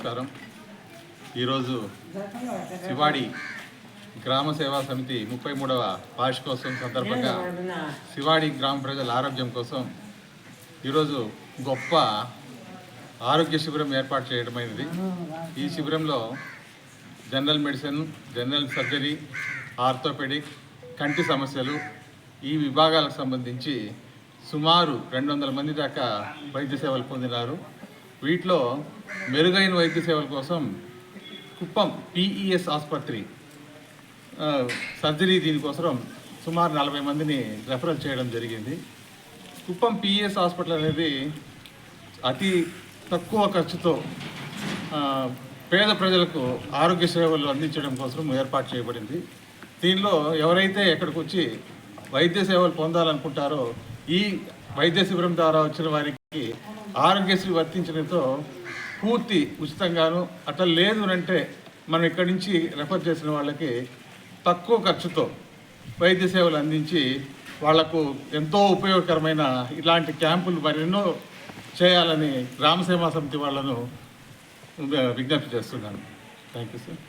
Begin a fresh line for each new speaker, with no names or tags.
నమస్కారం. ఈరోజు శివాడి గ్రామ సేవా సమితి 33వ వార్షికోత్సవం సందర్భంగా శివాడి గ్రామ ప్రజల ఆరోగ్యం కోసం ఈరోజు గొప్ప ఆరోగ్య శిబిరం ఏర్పాటు చేయడమైనది. ఈ శిబిరంలో general medicine, general surgery, orthopaedic, కంటి సమస్యలు ఈ విభాగాలకు సంబంధించి సుమారు 200 మంది దాకా వైద్య సేవలు పొందినారు. వీటిలో మెరుగైన వైద్య సేవల కోసం కుప్పం పిఈఎస్ ఆసుపత్రి సర్జరీ దీనికోసం సుమారు 40 మందిని రెఫరల్ చేయడం జరిగింది. కుప్పం పిఈఎస్ హాస్పిటల్ అనేది అతి తక్కువ ఖర్చుతో పేద ప్రజలకు ఆరోగ్య సేవలు అందించడం కోసం ఏర్పాటు చేయబడింది. దీనిలో ఎవరైతే ఎక్కడికి వచ్చి వైద్య సేవలు పొందాలనుకుంటారో ఈ వైద్య శిబిరం ద్వారా వచ్చిన వారికి ఆరోగ్యశ్రీ వర్తించడంతో పూర్తి ఉచితంగాను, అట్లా లేదు అంటే మనం ఇక్కడి నుంచి రెఫర్ చేసిన వాళ్ళకి తక్కువ ఖర్చుతో వైద్య సేవలు అందించి వాళ్లకు ఎంతో ఉపయోగకరమైన ఇలాంటి క్యాంపులు మరెన్నో చేయాలని గ్రామ సేవా సమితి వాళ్ళను విజ్ఞప్తి చేస్తున్నాను. Thank you sir.